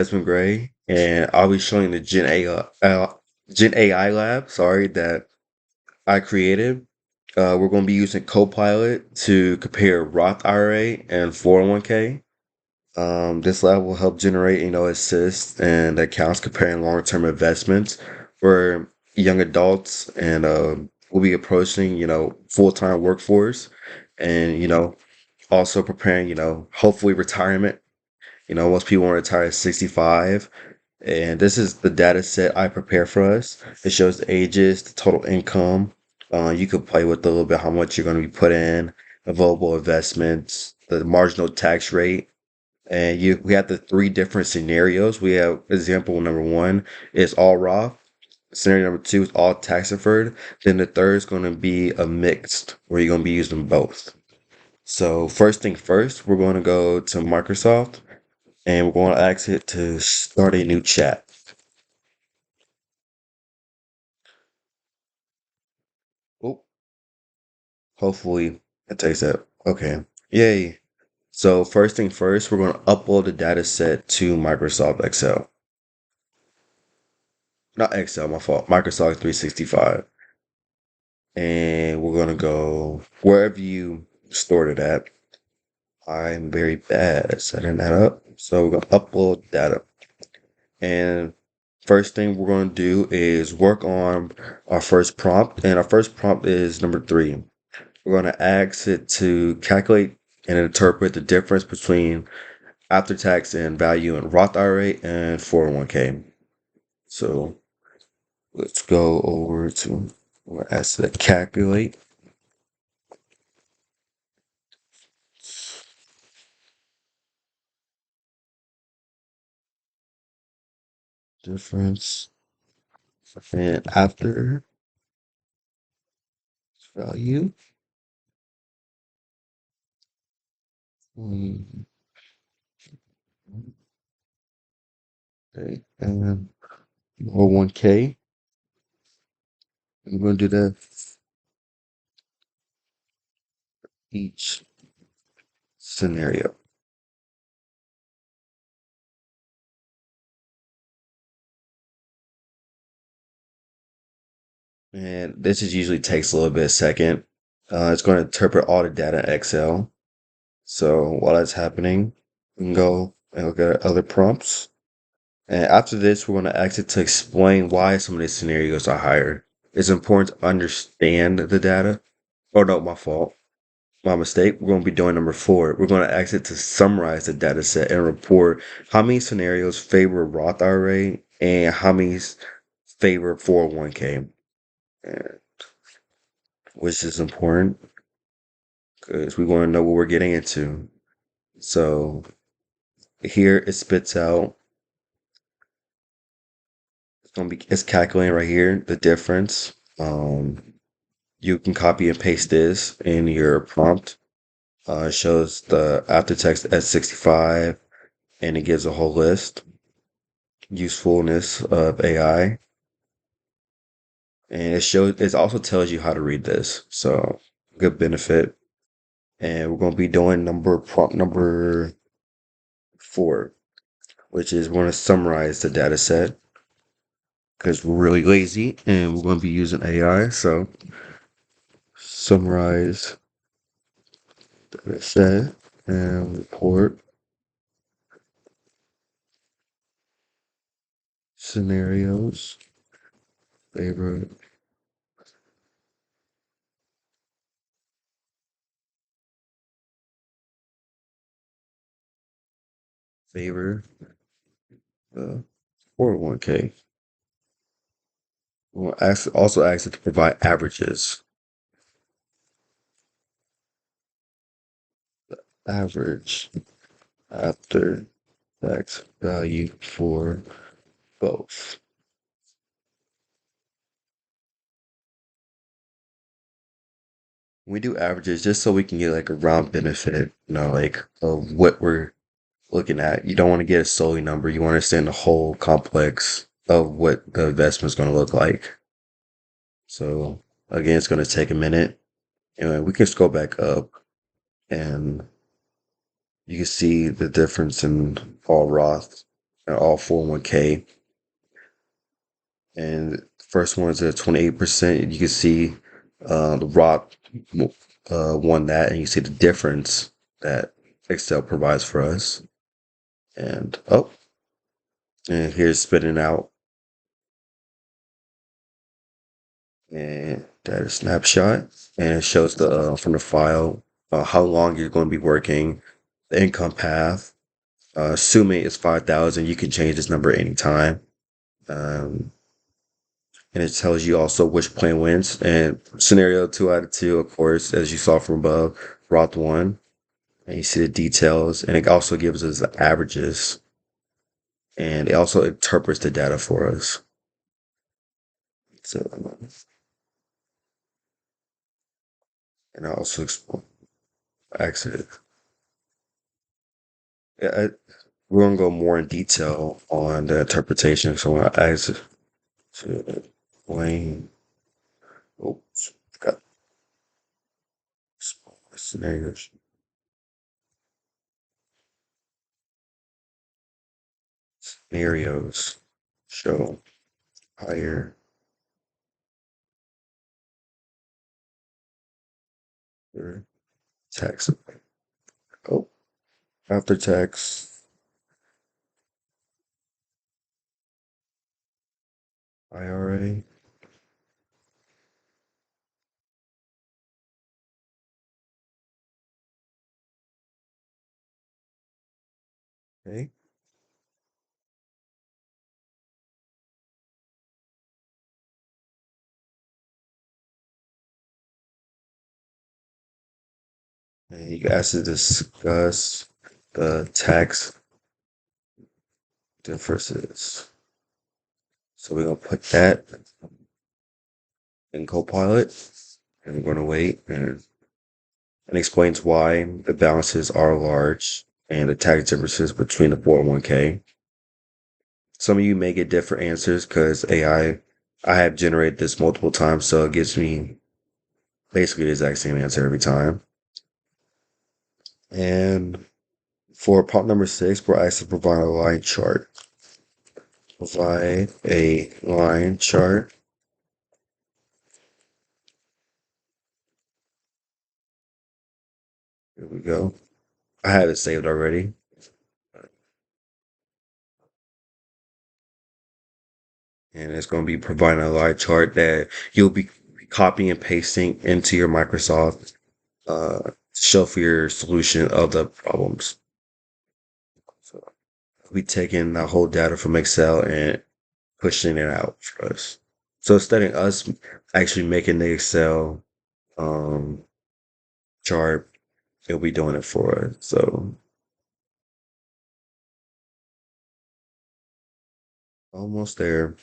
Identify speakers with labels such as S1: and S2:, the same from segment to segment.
S1: Desmond Gray, and I'll be showing the Gen AI lab, sorry, that I created. We're going to be using Copilot to compare Roth IRA and 401k. This lab will help generate, assists and accounts comparing long-term investments for young adults, and we'll be approaching, full-time workforce, and also preparing, hopefully retirement. Most people want to retire at 65. And this is the data set I prepare for us. It shows the ages, the total income. You could play with a little bit how much you're going to be put in, available investments, the marginal tax rate. And we have the three different scenarios. We have example number one is all Roth. Scenario number two is all tax deferred. Then the third is going to be a mixed, where you're going to be using both. So first thing first, we're going to go to Microsoft, and we're going to ask it to start a new chat. Oh, hopefully it takes that. Okay. Yay. So first thing first, we're going to upload the data set to Microsoft Excel. Not Excel, my fault. Microsoft 365. And we're going to go wherever you stored it at. I'm very bad at setting that up. So we're going to upload data. And first thing we're going to do is work on our first prompt. And our first prompt is number 3. We're going to ask it to calculate and interpret the difference between after tax and value in Roth IRA and 401k. So let's go over to, we're going to ask it to calculate difference and after value. Mm, Okay, and 401k. I'm going to do that each scenario. And this is usually takes a little bit of second. It's going to interpret all the data in Excel. So while that's happening, we can go and look at other prompts. And after this, we're going to ask it to explain why some of these scenarios are higher. It's important to understand the data. Oh no, my fault. My mistake. We're going to be doing number 4. We're going to ask it to summarize the data set and report how many scenarios favor Roth IRA and how many favor 401k, which is important because we want to know what we're getting into. So here it spits out. It's calculating right here the difference. You can copy and paste this in your prompt. It shows the after tax at 65, and it gives a whole list. Usefulness of AI, and it also tells you how to read this. So good benefit. And we're going to be doing prompt number 4, which is we're going to summarize the data set because we're really lazy and we're going to be using AI. So summarize data set and report scenarios favor favor the 401k. Also ask it to provide averages. Average after tax value for both. We do averages just so we can get like a round benefit, like of what we're looking at. You don't want to get a solely number. You want to understand the whole complex of what the investment is going to look like. So again, it's going to take a minute, and we can scroll back up, and you can see the difference in all Roth. and all 401k. And the first one is at 28%. You can see the Roth won that, and you see the difference that Excel provides for us. And and here's spitting out, and that is snapshot, and it shows the from the file how long you're going to be working, the income path. Assuming it's 5,000, you can change this number anytime. Um, and it tells you also which plan wins. And scenario 2 out of 2, of course, as you saw from above, Roth one. And you see the details, and it also gives us the averages, and it also interprets the data for us. So, and I also actually, yeah, we're gonna go more in detail on the interpretation. So I ask to explain. Oops, got scenarios. Scenarios show higher tax. Oh, after tax IRA. Okay. And you asked to discuss the tax differences. So we're gonna put that in Copilot, and we're gonna wait, and explains why the balances are large and the tax differences between the 401k. Some of you may get different answers because I have generated this multiple times, so it gives me basically the exact same answer every time. And for prompt number 6, we're asked to provide a line chart. Provide a line chart. Here we go. I have it saved already. And it's going to be providing a line chart that you'll be copying and pasting into your Microsoft show for your solution of the problems. So we taking the whole data from Excel and pushing it out for us. So instead of us actually making the Excel um, chart, it'll be doing it for us. So almost there.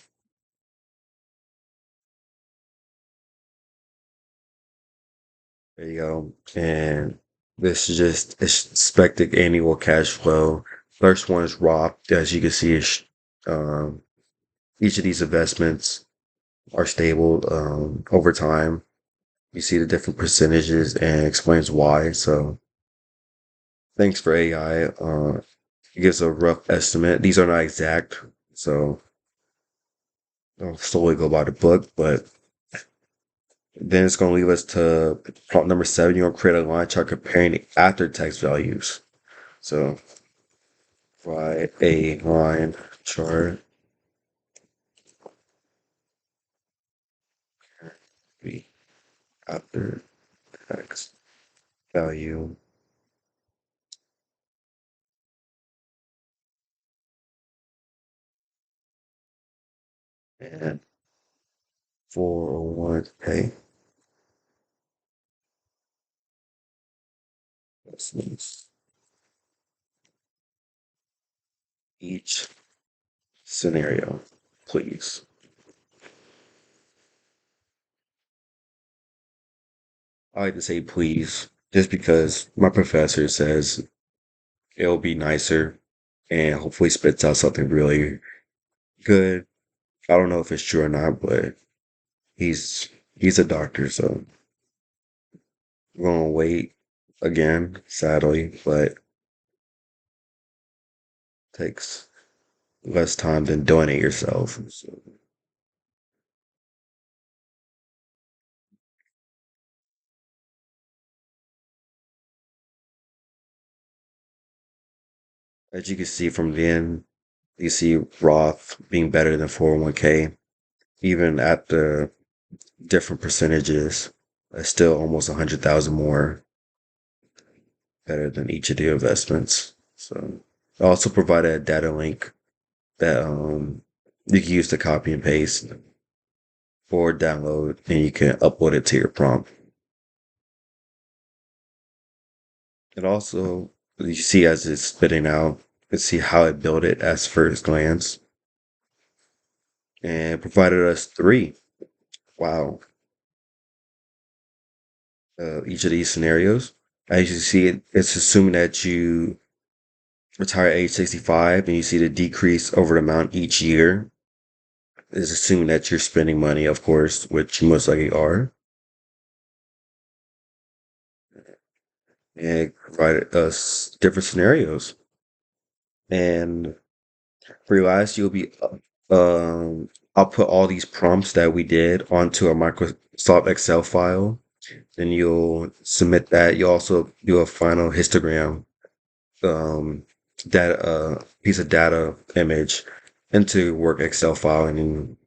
S1: There you go. And this is just expected annual cash flow. First one is Roth. As you can see, um, each of these investments are stable over time. You see the different percentages and explains why. So thanks for AI. It gives a rough estimate. These are not exact, so don't solely go by the book. But then it's going to lead us to prompt number 7. You're going to create a line chart comparing the after tax values. So write a line chart the after tax value and 401k investments. Each scenario, please. I like to say please, just because my professor says it'll be nicer and hopefully spits out something really good. I don't know if it's true or not, but he's a doctor, so we're gonna wait again, sadly, but takes less time than doing it yourself. So, as you can see from the end, you see Roth being better than 401k, even at the different percentages. It's still almost 100,000 more better than each of the investments. So I also provided a data link that you can use to copy and paste or download, and you can upload it to your prompt. And also, you see as it's spitting out, you can see how it built it as first glance, and provided us three. Wow, each of these scenarios. As you see, it's assuming that you retire at age 65, and you see the decrease over the amount each year. Is assuming that you're spending money, of course, which you most likely are, and provided us different scenarios. And realize you'll be I'll put all these prompts that we did onto a Microsoft Excel file. Then you'll submit that. You'll also do a final histogram um data piece of data image into work Excel file, and then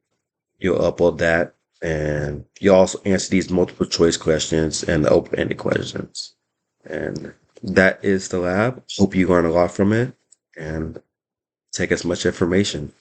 S1: you'll upload that, and you'll also answer these multiple choice questions and the open-ended questions. And that is the lab. Hope you learn a lot from it and take as much information.